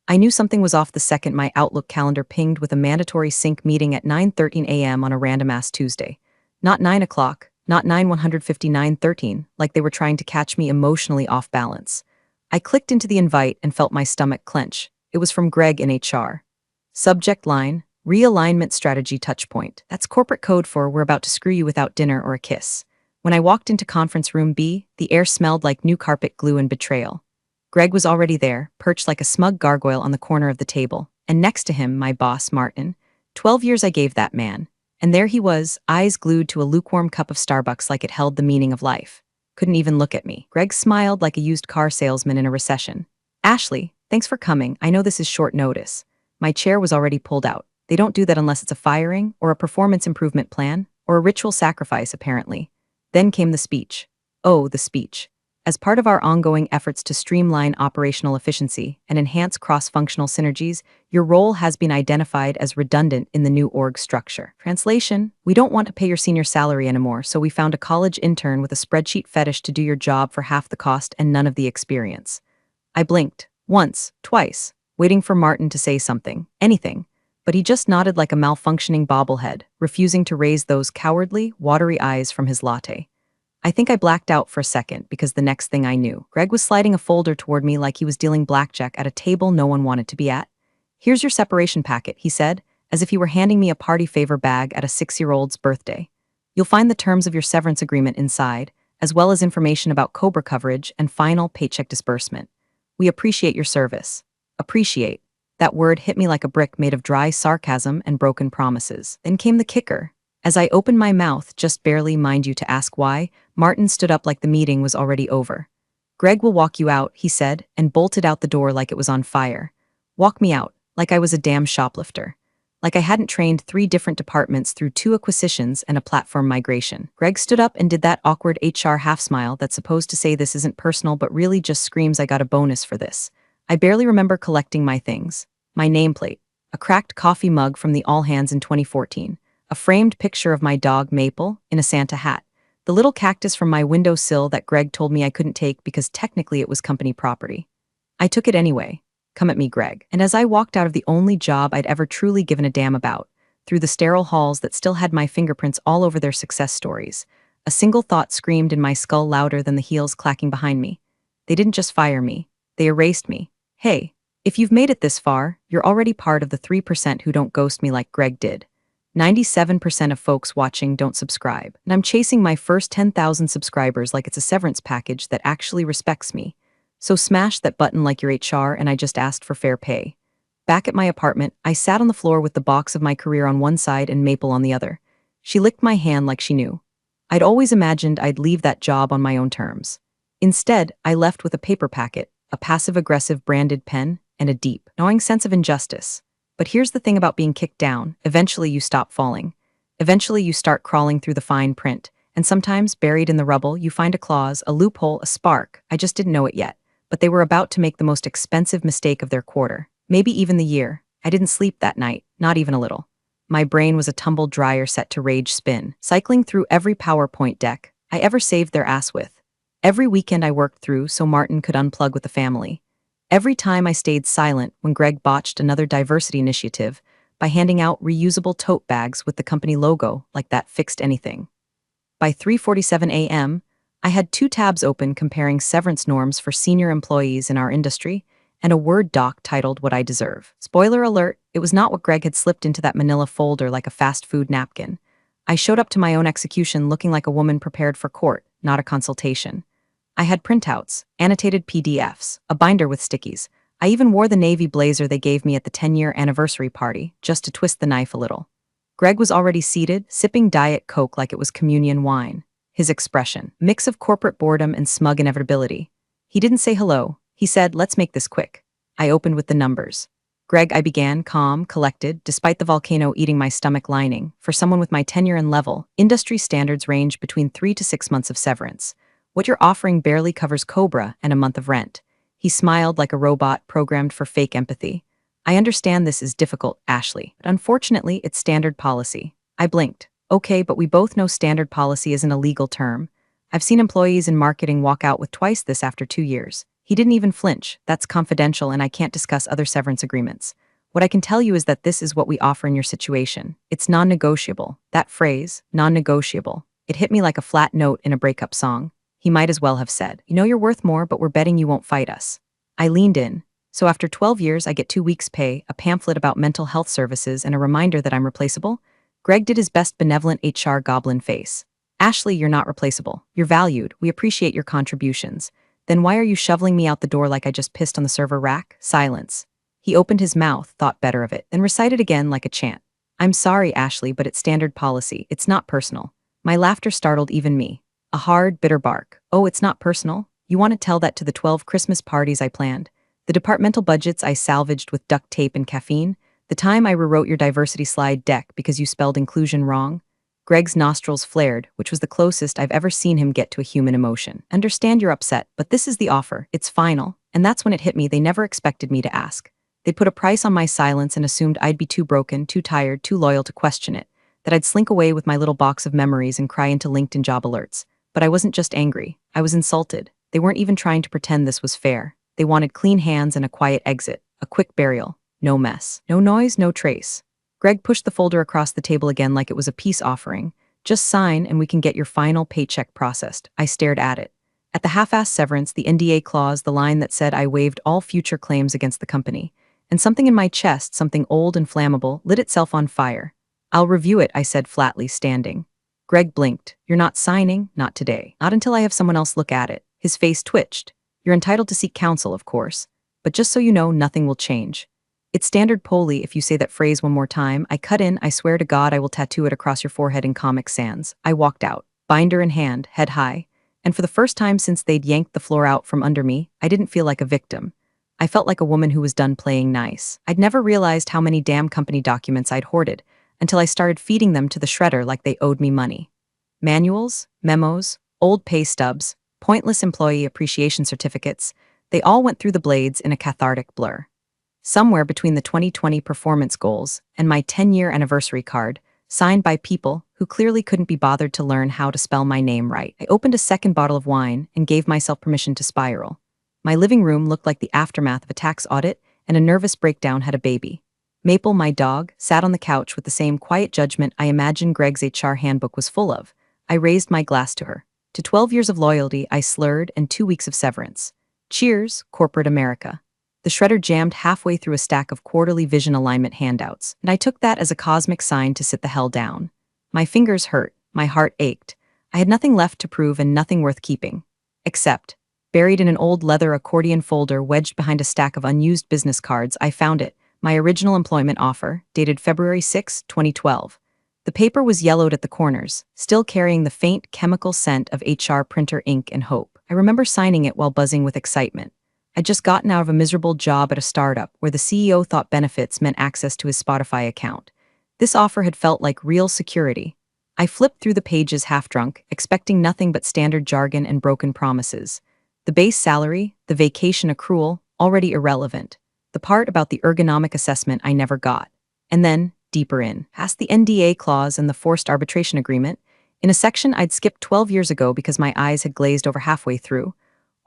I knew something was off the second my Outlook calendar pinged with a mandatory sync meeting at 9:13 a.m. on a random-ass Tuesday. Not 9 o'clock, not 9:159:13, like they were trying to catch me emotionally off balance. I clicked into the invite and felt my stomach clench. It was from Greg in HR. Subject line, realignment strategy touchpoint. That's corporate code for we're about to screw you without dinner or a kiss. When I walked into conference room B, the air smelled like new carpet glue and betrayal. Greg was already there, perched like a smug gargoyle on the corner of the table, and next to him, my boss, Martin. 12 years I gave that man. And there he was, eyes glued to a lukewarm cup of Starbucks like it held the meaning of life. Couldn't even look at me. Greg smiled like a used car salesman in a recession. Ashley, thanks for coming. I know this is short notice. My chair was already pulled out. They don't do that unless it's a firing, or a performance improvement plan, or a ritual sacrifice, apparently. Then came the speech. Oh, the speech. As part of our ongoing efforts to streamline operational efficiency and enhance cross-functional synergies, your role has been identified as redundant in the new org structure. Translation: we don't want to pay your senior salary anymore, so we found a college intern with a spreadsheet fetish to do your job for half the cost and none of the experience. I blinked. Once, twice, waiting for Martin to say something, anything, but he just nodded like a malfunctioning bobblehead, refusing to raise those cowardly, watery eyes from his latte. I think I blacked out for a second because the next thing I knew, Greg was sliding a folder toward me like he was dealing blackjack at a table no one wanted to be at. Here's your separation packet, he said, as if he were handing me a party favor bag at a 6-year-old's birthday. You'll find the terms of your severance agreement inside, as well as information about COBRA coverage and final paycheck disbursement. We appreciate your service. Appreciate. That word hit me like a brick made of dry sarcasm and broken promises. Then came the kicker. As I opened my mouth, just barely, mind you, to ask why, Martin stood up like the meeting was already over. Greg will walk you out, he said, and bolted out the door like it was on fire. Walk me out, like I was a damn shoplifter. Like I hadn't trained 3 different departments through 2 acquisitions and a platform migration. Greg stood up and did that awkward HR half-smile that's supposed to say this isn't personal but really just screams I got a bonus for this. I barely remember collecting my things. My nameplate, a cracked coffee mug from the All Hands in 2014, a framed picture of my dog Maple in a Santa hat, the little cactus from my windowsill that Greg told me I couldn't take because technically it was company property. I took it anyway. Come at me, Greg. And as I walked out of the only job I'd ever truly given a damn about, through the sterile halls that still had my fingerprints all over their success stories, a single thought screamed in my skull louder than the heels clacking behind me. They didn't just fire me. They erased me. Hey, if you've made it this far, you're already part of the 3% who don't ghost me like Greg did. 97% of folks watching don't subscribe, and I'm chasing my first 10,000 subscribers like it's a severance package that actually respects me. So smash that button like your HR and I just asked for fair pay. Back at my apartment, I sat on the floor with the box of my career on one side and Maple on the other. She licked my hand like she knew. I'd always imagined I'd leave that job on my own terms. Instead, I left with a paper packet, a passive-aggressive branded pen, and a deep, gnawing sense of injustice. But here's the thing about being kicked down. Eventually you stop falling. Eventually you start crawling through the fine print. And sometimes, buried in the rubble, you find a clause, a loophole, a spark. I just didn't know it yet. But they were about to make the most expensive mistake of their quarter. Maybe even the year. I didn't sleep that night, not even a little. My brain was a tumble dryer set to rage spin, cycling through every PowerPoint deck I ever saved their ass with. Every weekend I worked through so Martin could unplug with the family. Every time I stayed silent when Greg botched another diversity initiative by handing out reusable tote bags with the company logo like that fixed anything. By 3:47 a.m., I had 2 tabs open comparing severance norms for senior employees in our industry and a Word doc titled What I Deserve. Spoiler alert, it was not what Greg had slipped into that manila folder like a fast food napkin. I showed up to my own execution looking like a woman prepared for court, not a consultation. I had printouts, annotated PDFs, a binder with stickies. I even wore the navy blazer they gave me at the 10-year anniversary party, just to twist the knife a little. Greg was already seated, sipping Diet Coke like it was communion wine. His expression, mix of corporate boredom and smug inevitability. He didn't say hello. He said, let's make this quick. I opened with the numbers. Greg, I began, calm, collected, despite the volcano eating my stomach lining. For someone with my tenure and level, industry standards range between 3 to 6 months of severance. What you're offering barely covers COBRA and a month of rent. He smiled like a robot programmed for fake empathy. I understand this is difficult, Ashley, but unfortunately it's standard policy. I blinked. Okay, but we both know standard policy isn't a legal term. I've seen employees in marketing walk out with twice this after 2 years. He didn't even flinch. That's confidential and I can't discuss other severance agreements. What I can tell you is that this is what we offer in your situation. It's non-negotiable. That phrase, non-negotiable, it hit me like a flat note in a breakup song. He might as well have said, "You know you're worth more, but we're betting you won't fight us." I leaned in. "So after 12 years, I get 2 weeks' pay, a pamphlet about mental health services, and a reminder that I'm replaceable?" Greg did his best benevolent HR goblin face. "Ashley, you're not replaceable. You're valued. We appreciate your contributions. Then why are you shoveling me out the door like I just pissed on the server rack?" Silence. He opened his mouth, thought better of it, then recited again like a chant. "I'm sorry, Ashley, but it's standard policy. It's not personal." My laughter startled even me. A hard, bitter bark. "Oh, it's not personal? You want to tell that to the 12 Christmas parties I planned? The departmental budgets I salvaged with duct tape and caffeine? The time I rewrote your diversity slide deck because you spelled inclusion wrong?" Greg's nostrils flared, which was the closest I've ever seen him get to a human emotion. "Understand you're upset, but this is the offer. It's final." And that's when it hit me they never expected me to ask. They'd put a price on my silence and assumed I'd be too broken, too tired, too loyal to question it, that I'd slink away with my little box of memories and cry into LinkedIn job alerts. But I wasn't just angry. I was insulted. They weren't even trying to pretend this was fair. They wanted clean hands and a quiet exit, a quick burial. No mess. No noise, no trace. Greg pushed the folder across the table again like it was a peace offering. "Just sign and we can get your final paycheck processed." I stared at it. At the half-assed severance, the NDA clause, the line that said I waived all future claims against the company. And something in my chest, something old and flammable, lit itself on fire. "I'll review it," I said flatly, standing. Greg blinked. "You're not signing? Not today. Not until I have someone else look at it." His face twitched. "You're entitled to seek counsel, of course. But just so you know, nothing will change. It's standard Poli if you say that phrase one more time. I cut in, I swear to God I will tattoo it across your forehead in Comic Sans." I walked out, binder in hand, head high. And for the first time since they'd yanked the floor out from under me, I didn't feel like a victim. I felt like a woman who was done playing nice. I'd never realized how many damn company documents I'd hoarded until I started feeding them to the shredder like they owed me money. Manuals, memos, old pay stubs, pointless employee appreciation certificates, they all went through the blades in a cathartic blur. Somewhere between the 2020 performance goals and my 10-year anniversary card, signed by people who clearly couldn't be bothered to learn how to spell my name right, I opened a second bottle of wine and gave myself permission to spiral. My living room looked like the aftermath of a tax audit, and a nervous breakdown had a baby. Maple, my dog, sat on the couch with the same quiet judgment I imagined Greg's HR handbook was full of. I raised my glass to her. To 12 years of loyalty, I slurred, and 2 weeks of severance. Cheers, corporate America. The shredder jammed halfway through a stack of quarterly vision alignment handouts, and I took that as a cosmic sign to sit the hell down. My fingers hurt, my heart ached. I had nothing left to prove and nothing worth keeping. Except, buried in an old leather accordion folder wedged behind a stack of unused business cards, I found it, my original employment offer, dated February 6, 2012. The paper was yellowed at the corners, still carrying the faint chemical scent of HR printer ink and hope. I remember signing it while buzzing with excitement. I'd just gotten out of a miserable job at a startup where the CEO thought benefits meant access to his Spotify account. This offer had felt like real security. I flipped through the pages half-drunk, expecting nothing but standard jargon and broken promises. The base salary, the vacation accrual, already irrelevant. The part about the ergonomic assessment I never got. And then, deeper in, past the NDA clause and the forced arbitration agreement, in a section I'd skipped 12 years ago because my eyes had glazed over halfway through,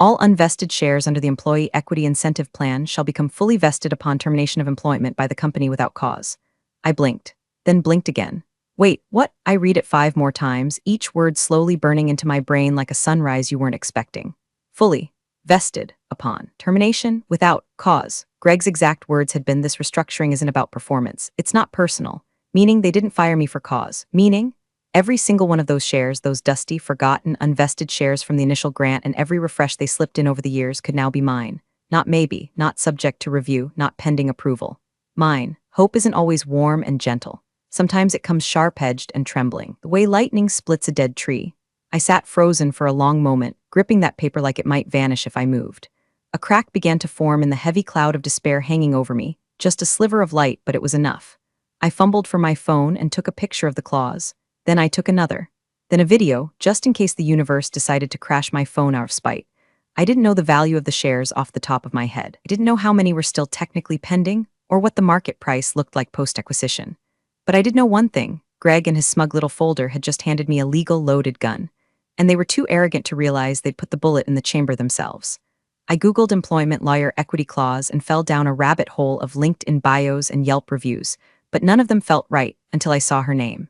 all unvested shares under the Employee Equity Incentive Plan shall become fully vested upon termination of employment by the company without cause. I blinked, then blinked again. Wait, what? I read it 5 more times, each word slowly burning into my brain like a sunrise you weren't expecting. Fully vested upon termination without cause. Greg's exact words had been, "This restructuring isn't about performance. It's not personal." Meaning they didn't fire me for cause. Meaning every single one of those shares, those dusty, forgotten, unvested shares from the initial grant and every refresh they slipped in over the years could now be mine. Not maybe, not subject to review, not pending approval. Mine. Hope isn't always warm and gentle. Sometimes it comes sharp-edged and trembling, the way lightning splits a dead tree. I sat frozen for a long moment, gripping that paper like it might vanish if I moved. A crack began to form in the heavy cloud of despair hanging over me, just a sliver of light, but it was enough. I fumbled for my phone and took a picture of the clause. Then I took another. Then a video, just in case the universe decided to crash my phone out of spite. I didn't know the value of the shares off the top of my head. I didn't know how many were still technically pending, or what the market price looked like post-acquisition. But I did know one thing. Greg and his smug little folder had just handed me a legal loaded gun, and they were too arrogant to realize they'd put the bullet in the chamber themselves. I Googled employment lawyer equity clause and fell down a rabbit hole of LinkedIn bios and Yelp reviews, but none of them felt right until I saw her name.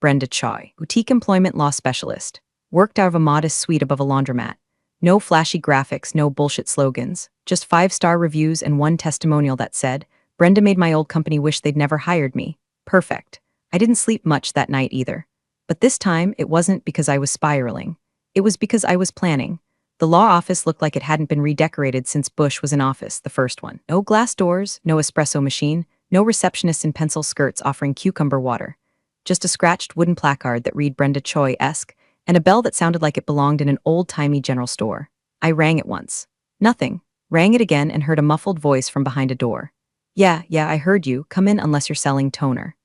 Brenda Choi, boutique employment law specialist. Worked out of a modest suite above a laundromat. No flashy graphics, no bullshit slogans, just 5-star reviews and one testimonial that said, Brenda made my old company wish they'd never hired me. Perfect. I didn't sleep much that night either. But this time, it wasn't because I was spiraling. It was because I was planning. The law office looked like it hadn't been redecorated since Bush was in office, the first one. No glass doors, no espresso machine, no receptionists in pencil skirts offering cucumber water. Just a scratched wooden placard that read Brenda Choi-esque, and a bell that sounded like it belonged in an old-timey general store. I rang it once. Nothing. Rang it again and heard a muffled voice from behind a door. Yeah, I heard you. Come in unless you're selling toner.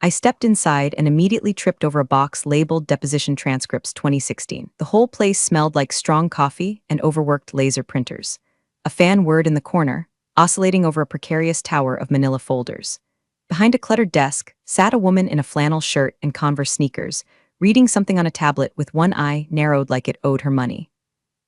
I stepped inside and immediately tripped over a box labeled Deposition Transcripts 2016. The whole place smelled like strong coffee and overworked laser printers. A fan whirred in the corner, oscillating over a precarious tower of manila folders. Behind a cluttered desk sat a woman in a flannel shirt and Converse sneakers, reading something on a tablet with one eye narrowed like it owed her money.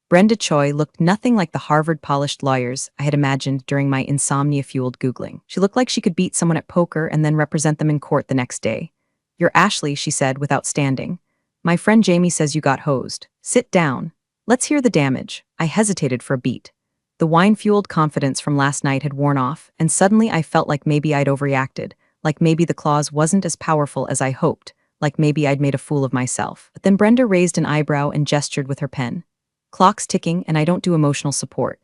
Brenda Choi looked nothing like the Harvard-polished lawyers I had imagined during my insomnia-fueled Googling. She looked like she could beat someone at poker and then represent them in court the next day. You're Ashley, she said without standing. My friend Jamie says you got hosed. Sit down. Let's hear the damage. I hesitated for a beat. The wine-fueled confidence from last night had worn off, and suddenly I felt like maybe I'd overreacted, like maybe the clause wasn't as powerful as I hoped, like maybe I'd made a fool of myself. But then Brenda raised an eyebrow and gestured with her pen. Clock's ticking, and I don't do emotional support.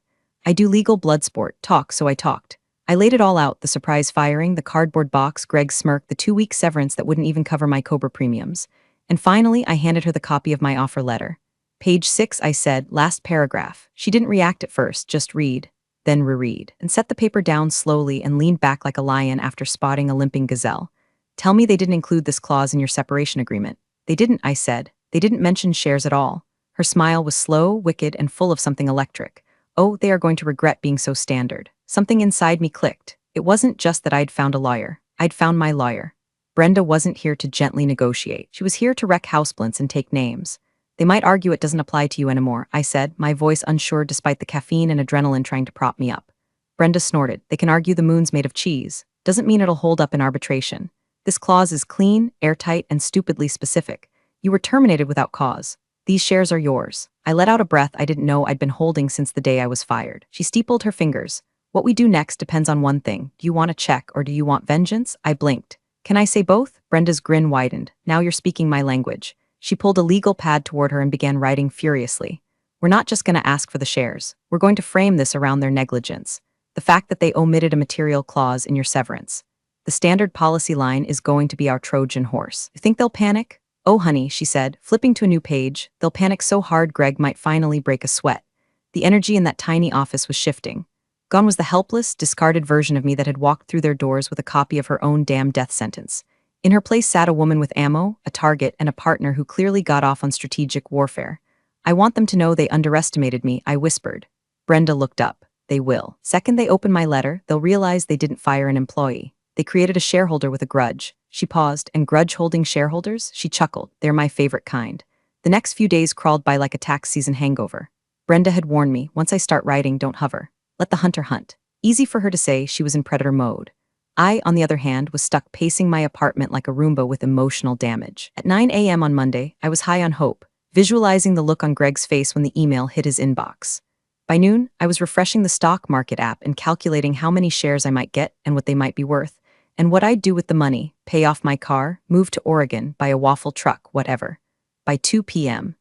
I do legal blood sport, talk, so I talked. I laid it all out, the surprise firing, the cardboard box, Greg's smirk, the 2-week severance that wouldn't even cover my COBRA premiums. And finally, I handed her the copy of my offer letter. Page 6, I said, last paragraph. She didn't react at first, just read, then reread, and set the paper down slowly and leaned back like a lion after spotting a limping gazelle. Tell me they didn't include this clause in your separation agreement. They didn't, I said. They didn't mention shares at all. Her smile was slow, wicked, and full of something electric. Oh, they are going to regret being so standard. Something inside me clicked. It wasn't just that I'd found a lawyer. I'd found my lawyer. Brenda wasn't here to gently negotiate. She was here to wreck houseplints and take names. They might argue it doesn't apply to you anymore, I said, my voice unsure despite the caffeine and adrenaline trying to prop me up. Brenda snorted. They can argue the moon's made of cheese. Doesn't mean it'll hold up in arbitration. This clause is clean, airtight, and stupidly specific. You were terminated without cause. These shares are yours. I let out a breath I didn't know I'd been holding since the day I was fired. She steepled her fingers. What we do next depends on one thing. Do you want a check or do you want vengeance? I blinked. Can I say both? Brenda's grin widened. Now you're speaking my language. She pulled a legal pad toward her and began writing furiously. We're not just going to ask for the shares. We're going to frame this around their negligence. The fact that they omitted a material clause in your severance. The standard policy line is going to be our Trojan horse. You think they'll panic? Oh, honey, she said, flipping to a new page. They'll panic so hard Greg might finally break a sweat. The energy in that tiny office was shifting. Gone was the helpless, discarded version of me that had walked through their doors with a copy of her own damn death sentence. In her place sat a woman with ammo, a target, and a partner who clearly got off on strategic warfare. I want them to know they underestimated me, I whispered. Brenda looked up. They will. Second they open my letter, they'll realize they didn't fire an employee. They created a shareholder with a grudge. She paused, and grudge-holding shareholders? She chuckled. They're my favorite kind. The next few days crawled by like a tax season hangover. Brenda had warned me, once I start writing, don't hover. Let the hunter hunt. Easy for her to say, she was in predator mode. I, on the other hand, was stuck pacing my apartment like a Roomba with emotional damage. At 9 a.m. on Monday, I was high on hope, visualizing the look on Greg's face when the email hit his inbox. By noon, I was refreshing the stock market app and calculating how many shares I might get and what they might be worth, and what I'd do with the money, pay off my car, move to Oregon, buy a waffle truck, whatever. By 2 p.m.,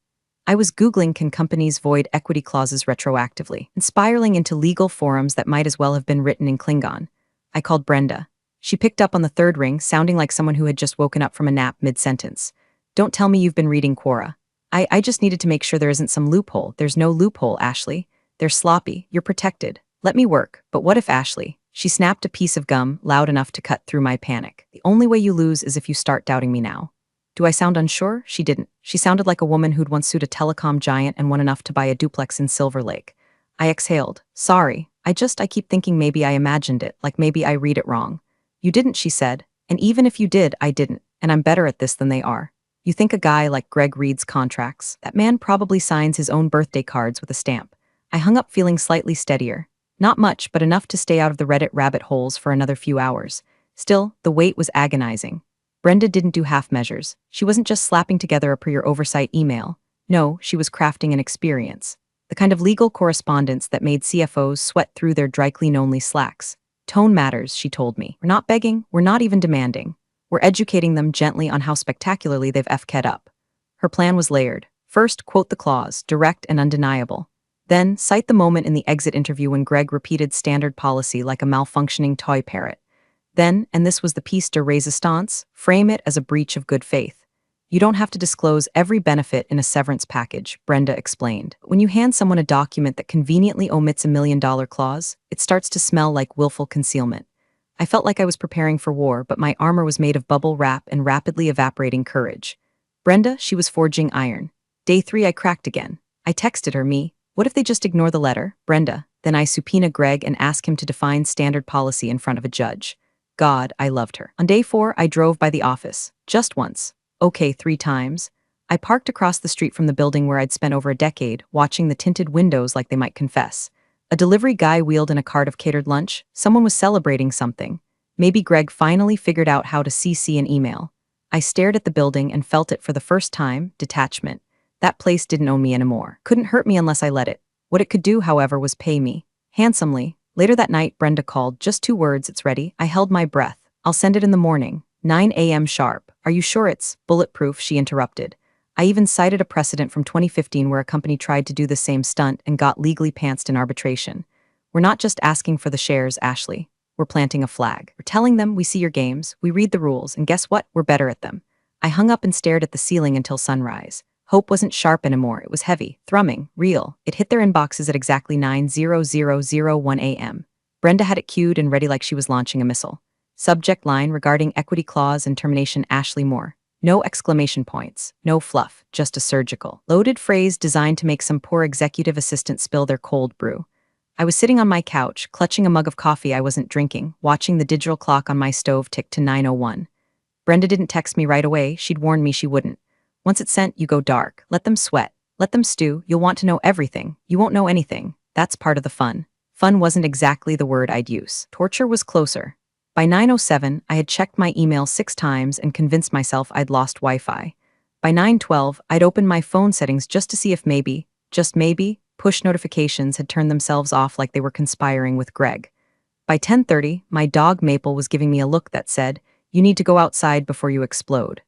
I was Googling can companies void equity clauses retroactively, and spiraling into legal forums that might as well have been written in Klingon. I called Brenda. She picked up on the third ring, sounding like someone who had just woken up from a nap mid-sentence. Don't tell me you've been reading Quora. I just needed to make sure there isn't some loophole. There's no loophole, Ashley. They're sloppy. You're protected. Let me work. But what if Ashley? She snapped a piece of gum loud enough to cut through my panic. The only way you lose is if you start doubting me now. Do I sound unsure? She didn't. She sounded like a woman who'd once sued a telecom giant and won enough to buy a duplex in Silver Lake. I exhaled. Sorry. I keep thinking maybe I imagined it, like maybe I read it wrong. You didn't, she said. And even if you did, I didn't. And I'm better at this than they are. You think a guy like Greg reads contracts? That man probably signs his own birthday cards with a stamp. I hung up feeling slightly steadier. Not much, but enough to stay out of the Reddit rabbit holes for another few hours. Still, the wait was agonizing. Brenda didn't do half measures. She wasn't just slapping together a per your oversight email. No, she was crafting an experience. The kind of legal correspondence that made CFOs sweat through their dry clean-only slacks. Tone matters, she told me. We're not begging, we're not even demanding. We're educating them gently on how spectacularly they've FK'd up. Her plan was layered. First, quote the clause, direct and undeniable. Then, cite the moment in the exit interview when Greg repeated standard policy like a malfunctioning toy parrot. Then, and this was the piece de resistance, frame it as a breach of good faith. You don't have to disclose every benefit in a severance package, Brenda explained. When you hand someone a document that conveniently omits $1 million clause, it starts to smell like willful concealment. I felt like I was preparing for war, but my armor was made of bubble wrap and rapidly evaporating courage. Brenda, she was forging iron. Day 3, I cracked again. I texted her, what if they just ignore the letter, Brenda? Then I subpoena Greg and ask him to define standard policy in front of a judge. God, I loved her. On day 4, I drove by the office. Just once. Okay, 3 times. I parked across the street from the building where I'd spent over a decade, watching the tinted windows like they might confess. A delivery guy wheeled in a cart of catered lunch. Someone was celebrating something. Maybe Greg finally figured out how to CC an email. I stared at the building and felt it for the first time, detachment. That place didn't own me anymore. Couldn't hurt me unless I let it. What it could do, however, was pay me. Handsomely. Later that night, Brenda called. Just 2 words, it's ready. I held my breath. I'll send it in the morning. 9 a.m. sharp. Are you sure it's bulletproof? She interrupted. I even cited a precedent from 2015 where a company tried to do the same stunt and got legally pantsed in arbitration. We're not just asking for the shares, Ashley. We're planting a flag. We're telling them we see your games, we read the rules, and guess what? We're better at them. I hung up and stared at the ceiling until sunrise. Hope wasn't sharp anymore. It was heavy, thrumming, real. It hit their inboxes at exactly 9:0001 a.m. Brenda had it queued and ready like she was launching a missile. Subject line regarding equity clause and termination Ashley Moore. No exclamation points, no fluff, just a surgical, loaded phrase designed to make some poor executive assistant spill their cold brew. I was sitting on my couch, clutching a mug of coffee I wasn't drinking, watching the digital clock on my stove tick to 9:01. Brenda didn't text me right away. She'd warned me she wouldn't. Once it's sent, you go dark. Let them sweat. Let them stew. You'll want to know everything. You won't know anything. That's part of the fun. Fun wasn't exactly the word I'd use. Torture was closer. By 9:07, I had checked my email 6 times and convinced myself I'd lost Wi-Fi. By 9:12, I'd opened my phone settings just to see if maybe, just maybe, push notifications had turned themselves off like they were conspiring with Greg. By 10:30, my dog Maple was giving me a look that said, "You need to go outside before you explode."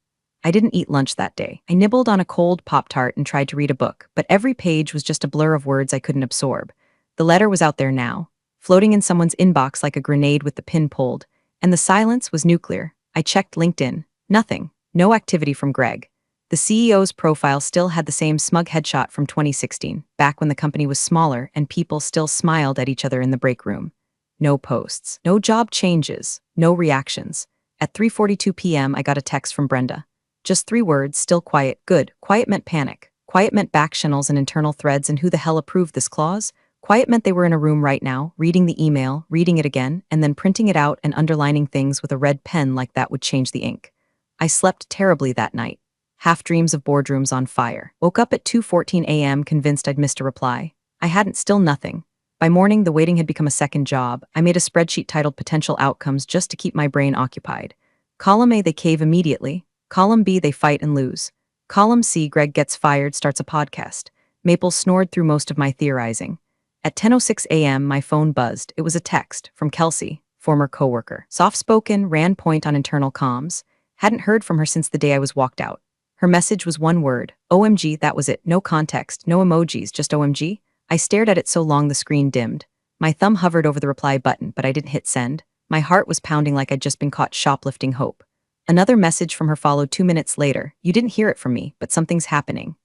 I didn't eat lunch that day. I nibbled on a cold Pop-Tart and tried to read a book, but every page was just a blur of words I couldn't absorb. The letter was out there now, floating in someone's inbox like a grenade with the pin pulled, and the silence was nuclear. I checked LinkedIn. Nothing. No activity from Greg. The CEO's profile still had the same smug headshot from 2016, back when the company was smaller and people still smiled at each other in the break room. No posts. No job changes. No reactions. At 3:42 p.m., I got a text from Brenda. Just 3 words, still quiet. Good. Quiet meant panic. Quiet meant back channels and internal threads, and who the hell approved this clause? Quiet meant they were in a room right now, reading the email, reading it again, and then printing it out and underlining things with a red pen like that would change the ink. I slept terribly that night. Half dreams of boardrooms on fire. Woke up at 2:14 a.m. convinced I'd missed a reply. I hadn't, still nothing. By morning, the waiting had become a second job. I made a spreadsheet titled Potential Outcomes just to keep my brain occupied. Column A, they cave immediately. Column B, they fight and lose. Column C, Greg gets fired, starts a podcast. Maple snored through most of my theorizing. At 10:06 a.m., my phone buzzed. It was a text from Kelsey, former coworker. Soft-spoken, ran point on internal comms. Hadn't heard from her since the day I was walked out. Her message was one word. OMG, that was it. No context, no emojis, just OMG. I stared at it so long the screen dimmed. My thumb hovered over the reply button, but I didn't hit send. My heart was pounding like I'd just been caught shoplifting hope. Another message from her followed 2 minutes later. You didn't hear it from me, but something's happening.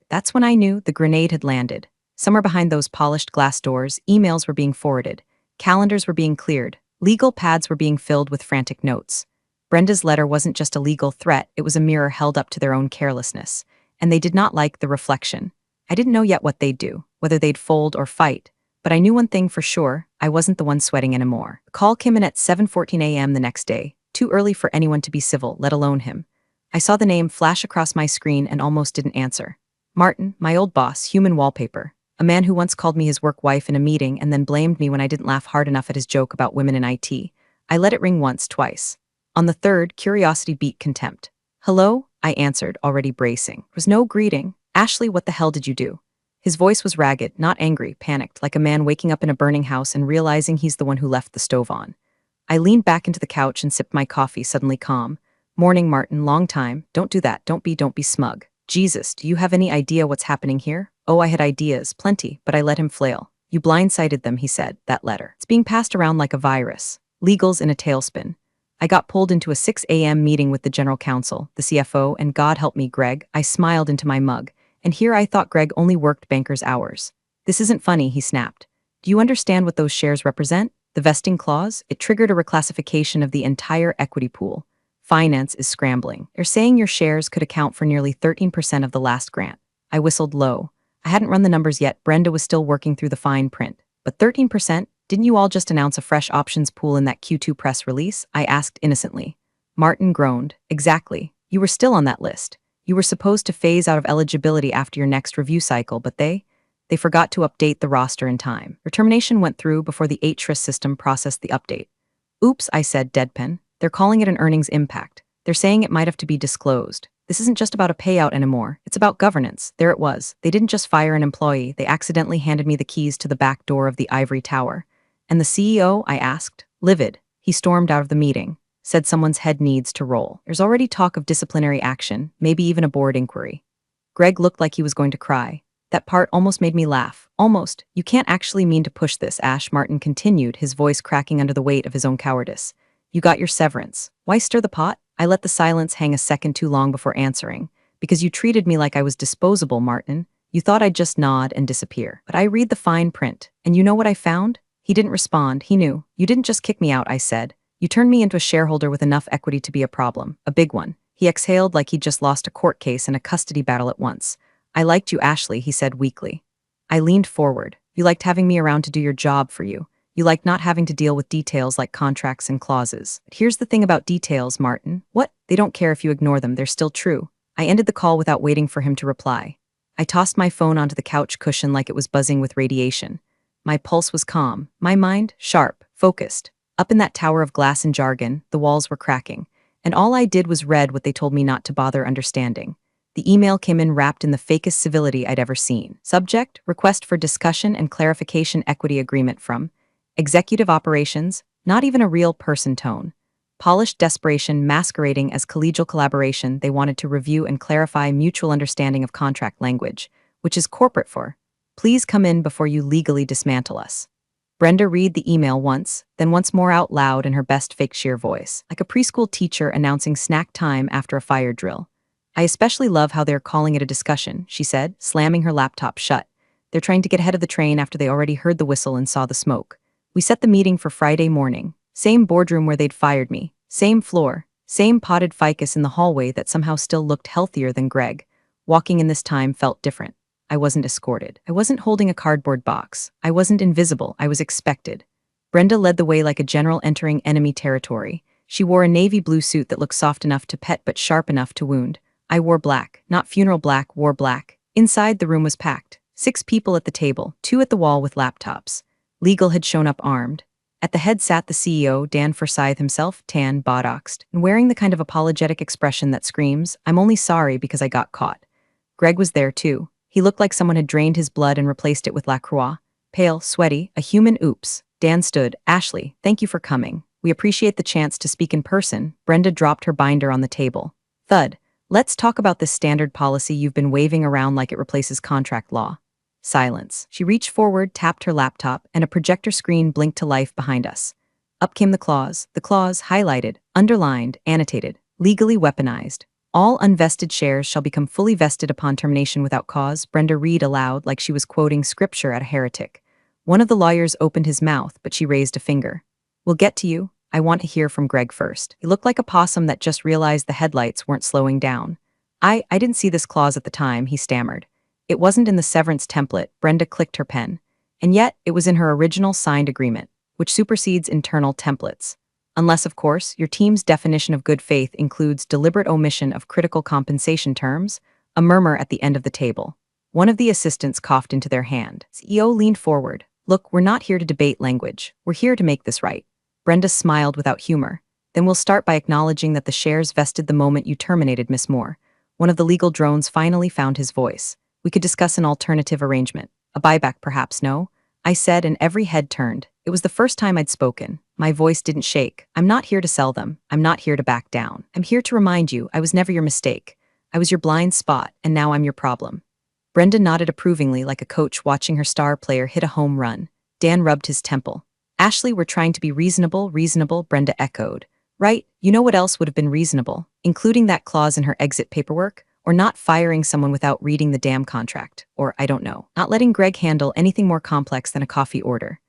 That's when I knew the grenade had landed. Somewhere behind those polished glass doors, emails were being forwarded. Calendars were being cleared. Legal pads were being filled with frantic notes. Brenda's letter wasn't just a legal threat, it was a mirror held up to their own carelessness. And they did not like the reflection. I didn't know yet what they'd do, whether they'd fold or fight. But I knew one thing for sure, I wasn't the one sweating anymore. The call came in at 7:14 a.m. the next day. Too early for anyone to be civil, let alone him. I saw the name flash across my screen and almost didn't answer. Martin, my old boss, human wallpaper. A man who once called me his work wife in a meeting and then blamed me when I didn't laugh hard enough at his joke about women in IT. I let it ring once, twice. On the third, curiosity beat contempt. "Hello?" I answered, already bracing. There was no greeting. "Ashley, what the hell did you do?" His voice was ragged, not angry, panicked, like a man waking up in a burning house and realizing he's the one who left the stove on. I leaned back into the couch and sipped my coffee, suddenly calm. "Morning, Martin, long time. Don't do that, don't be smug. Jesus, do you have any idea what's happening here?" Oh, I had ideas, plenty, but I let him flail. "You blindsided them," he said, "that letter. It's being passed around like a virus. Legal's in a tailspin." I got pulled into a 6 a.m. meeting with the general counsel, the CFO, and God help me, Greg. I smiled into my mug. And here I thought Greg only worked banker's hours. "This isn't funny," he snapped. "Do you understand what those shares represent? The vesting clause? It triggered a reclassification of the entire equity pool. Finance is scrambling. They're saying your shares could account for nearly 13% of the last grant." I whistled low. I hadn't run the numbers yet. Brenda was still working through the fine print. "But 13%? Didn't you all just announce a fresh options pool in that Q2 press release?" I asked innocently. Martin groaned. "Exactly. You were still on that list. You were supposed to phase out of eligibility after your next review cycle, but they forgot to update the roster in time. Your termination went through before the HRIS system processed the update." "Oops," I said, deadpan. "They're calling it an earnings impact. They're saying it might have to be disclosed. This isn't just about a payout anymore. It's about governance." There it was. They didn't just fire an employee. They accidentally handed me the keys to the back door of the ivory tower. "And the CEO?" I asked. Livid. He stormed out of the meeting. Said someone's head needs to roll. "There's already talk of disciplinary action, maybe even a board inquiry." Greg looked like he was going to cry. That part almost made me laugh. "Almost. You can't actually mean to push this," Ash Martin continued, his voice cracking under the weight of his own cowardice. "You got your severance. Why stir the pot?" I let the silence hang a second too long before answering. "Because you treated me like I was disposable, Martin. You thought I'd just nod and disappear. But I read the fine print, and you know what I found?" He didn't respond. He knew. "You didn't just kick me out," I said. "You turned me into a shareholder with enough equity to be a problem. A big one." He exhaled like he'd just lost a court case and a custody battle at once. "I liked you, Ashley," he said weakly. I leaned forward. "You liked having me around to do your job for you. You liked not having to deal with details like contracts and clauses. But here's the thing about details, Martin. What? They don't care if you ignore them. They're still true." I ended the call without waiting for him to reply. I tossed my phone onto the couch cushion like it was buzzing with radiation. My pulse was calm, my mind sharp, focused. Up in that tower of glass and jargon, the walls were cracking, and all I did was read what they told me not to bother understanding. The email came in wrapped in the fakest civility I'd ever seen. Subject: request for discussion and clarification equity agreement from Executive Operations, not even a real person tone. Polished desperation masquerading as collegial collaboration. They wanted to review and clarify mutual understanding of contract language, which is corporate for "Please come in before you legally dismantle us." Brenda read the email once, then once more out loud in her best fake sheer voice, like a preschool teacher announcing snack time after a fire drill. "I especially love how they're calling it a discussion," she said, slamming her laptop shut. "They're trying to get ahead of the train after they already heard the whistle and saw the smoke. We set the meeting for Friday morning. Same boardroom where they'd fired me. Same floor. Same potted ficus in the hallway that somehow still looked healthier than Greg. Walking in this time felt different. I wasn't escorted. I wasn't holding a cardboard box. I wasn't invisible. I was expected." Brenda led the way like a general entering enemy territory. She wore a navy blue suit that looked soft enough to pet but sharp enough to wound. I wore black, not funeral black, wore black. Inside, the room was packed. 6 people at the table, 2 at the wall with laptops. Legal had shown up armed. At the head sat the CEO, Dan Forsyth himself, tan, botoxed, and wearing the kind of apologetic expression that screams, "I'm only sorry because I got caught." Greg was there too. He looked like someone had drained his blood and replaced it with La Croix. Pale, sweaty, a human oops. Dan stood. "Ashley, thank you for coming. We appreciate the chance to speak in person." Brenda dropped her binder on the table. Thud. "Let's talk about this standard policy you've been waving around like it replaces contract law." Silence. She reached forward, tapped her laptop, and a projector screen blinked to life behind us. Up came the clause, highlighted, underlined, annotated, legally weaponized. "All unvested shares shall become fully vested upon termination without cause." Brenda read aloud like she was quoting scripture at a heretic. One of the lawyers opened his mouth, but she raised a finger. "We'll get to you. I want to hear from Greg first." He looked like a possum that just realized the headlights weren't slowing down. I didn't see this clause at the time," he stammered. "It wasn't in the severance template." Brenda clicked her pen. "And yet, it was in her original signed agreement, which supersedes internal templates. Unless, of course, your team's definition of good faith includes deliberate omission of critical compensation terms." A murmur at the end of the table. One of the assistants coughed into their hand. CEO leaned forward. Look, we're not here to debate language. We're here to make this right. Brenda smiled without humor. Then we'll start by acknowledging that the shares vested the moment you terminated Miss Moore. One of the legal drones finally found his voice. We could discuss an alternative arrangement. A buyback, perhaps, no? I said, and every head turned. It was the first time I'd spoken. My voice didn't shake. I'm not here to sell them. I'm not here to back down. I'm here to remind you I was never your mistake. I was your blind spot, and now I'm your problem. Brenda nodded approvingly like a coach watching her star player hit a home run. Dan rubbed his temple. Ashley, we're trying to be reasonable, Brenda echoed. Right, you know what else would have been reasonable? Including that clause in her exit paperwork? Or not firing someone without reading the damn contract? Or, I don't know, not letting Greg handle anything more complex than a coffee order.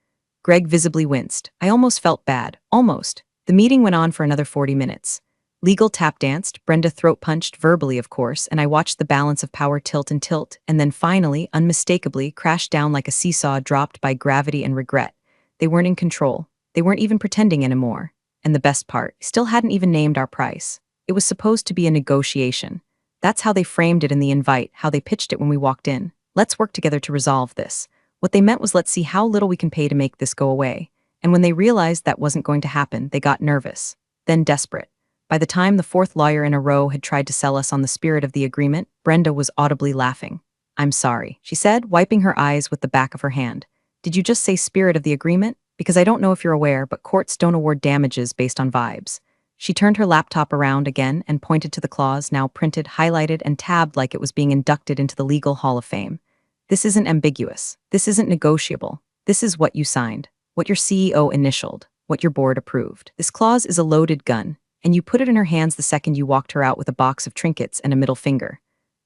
Greg visibly winced. I almost felt bad. Almost. The meeting went on for another 40 minutes. Legal tap danced, Brenda throat punched verbally, of course, and I watched the balance of power tilt, and then finally, unmistakably, crashed down like a seesaw dropped by gravity and regret. They weren't in control. They weren't even pretending anymore. And the best part, still hadn't even named our price. It was supposed to be a negotiation. That's how they framed it in the invite, how they pitched it when we walked in. Let's work together to resolve this. What they meant was let's see how little we can pay to make this go away. And when they realized that wasn't going to happen, they got nervous, then desperate. By the time the fourth lawyer in a row had tried to sell us on the spirit of the agreement, Brenda was audibly laughing. I'm sorry, she said, wiping her eyes with the back of her hand. Did you just say spirit of the agreement? Because I don't know if you're aware, but courts don't award damages based on vibes. She turned her laptop around again and pointed to the clause, now printed, highlighted, and tabbed like it was being inducted into the Legal Hall of Fame. This isn't ambiguous. This isn't negotiable. This is what you signed, what your CEO initialed, what your board approved. This clause is a loaded gun, and you put it in her hands the second you walked her out with a box of trinkets and a middle finger.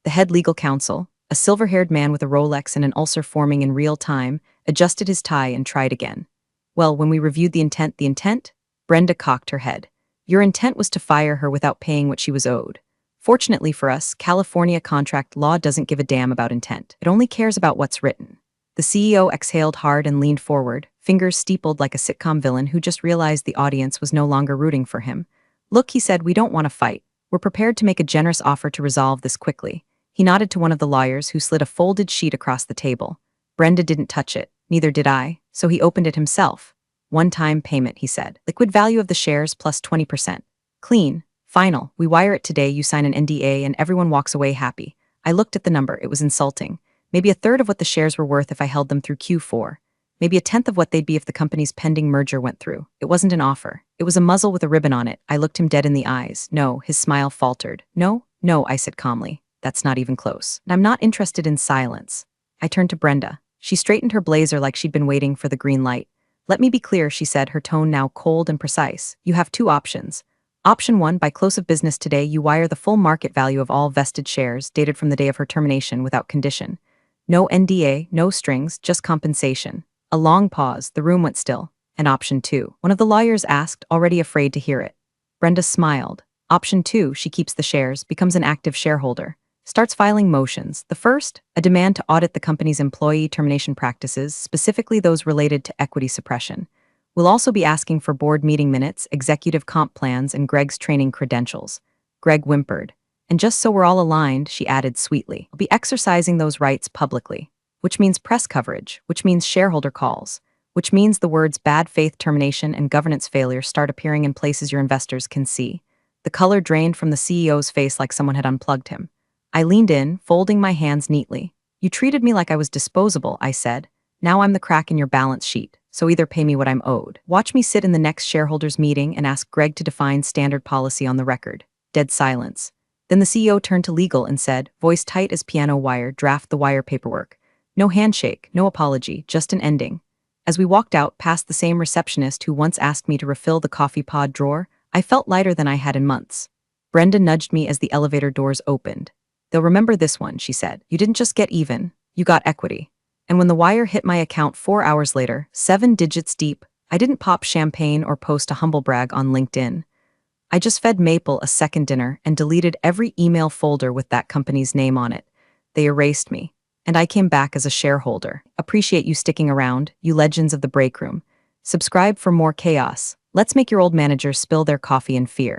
The head legal counsel, a silver-haired man with a Rolex and an ulcer forming in real time, adjusted his tie and tried again. Well, when we reviewed the intent, Brenda cocked her head. Your intent was to fire her without paying what she was owed. Fortunately for us, California contract law doesn't give a damn about intent. It only cares about what's written. The CEO exhaled hard and leaned forward, fingers steepled like a sitcom villain who just realized the audience was no longer rooting for him. Look, he said, we don't want to fight. We're prepared to make a generous offer to resolve this quickly. He nodded to one of the lawyers who slid a folded sheet across the table. Brenda didn't touch it, neither did I, so he opened it himself. One-time payment, he said. Liquid value of the shares plus 20%. Clean. Final. We wire it today, you sign an NDA, and everyone walks away happy. I looked at the number. It was insulting. Maybe a third of what the shares were worth if I held them through Q4. Maybe a tenth of what they'd be if the company's pending merger went through. It wasn't an offer. It was a muzzle with a ribbon on it. I looked him dead in the eyes. No, his smile faltered. No, I said calmly. That's not even close. And I'm not interested in silence. I turned to Brenda. She straightened her blazer like she'd been waiting for the green light. Let me be clear, she said, her tone now cold and precise. You have two options. Option 1, by close of business today, you wire the full market value of all vested shares, dated from the day of her termination, without condition. No NDA, no strings, just compensation. A long pause, the room went still. And option 2, one of the lawyers asked, already afraid to hear it. Brenda smiled. Option 2, she keeps the shares, becomes an active shareholder. Starts filing motions. The first, a demand to audit the company's employee termination practices, specifically those related to equity suppression. We'll also be asking for board meeting minutes, executive comp plans, and Greg's training credentials. Greg whimpered. And just so we're all aligned, she added sweetly, I'll be exercising those rights publicly, which means press coverage, which means shareholder calls, which means the words bad faith termination and governance failure start appearing in places your investors can see. The color drained from the CEO's face like someone had unplugged him. I leaned in, folding my hands neatly. You treated me like I was disposable, I said. Now I'm the crack in your balance sheet, so either pay me what I'm owed. Watch me sit in the next shareholders meeting and ask Greg to define standard policy on the record. Dead silence. Then the CEO turned to legal and said, voice tight as piano wire, draft the wire paperwork. No handshake, no apology, just an ending. As we walked out past the same receptionist who once asked me to refill the coffee pod drawer, I felt lighter than I had in months. Brenda nudged me as the elevator doors opened. They'll remember this one, she said. You didn't just get even, you got equity. And when the wire hit my account 4 hours later, 7 digits deep, I didn't pop champagne or post a humble brag on LinkedIn. I just fed Maple a second dinner and deleted every email folder with that company's name on it. They erased me. And I came back as a shareholder. Appreciate you sticking around, you legends of the break room. Subscribe for more chaos. Let's make your old managers spill their coffee in fear.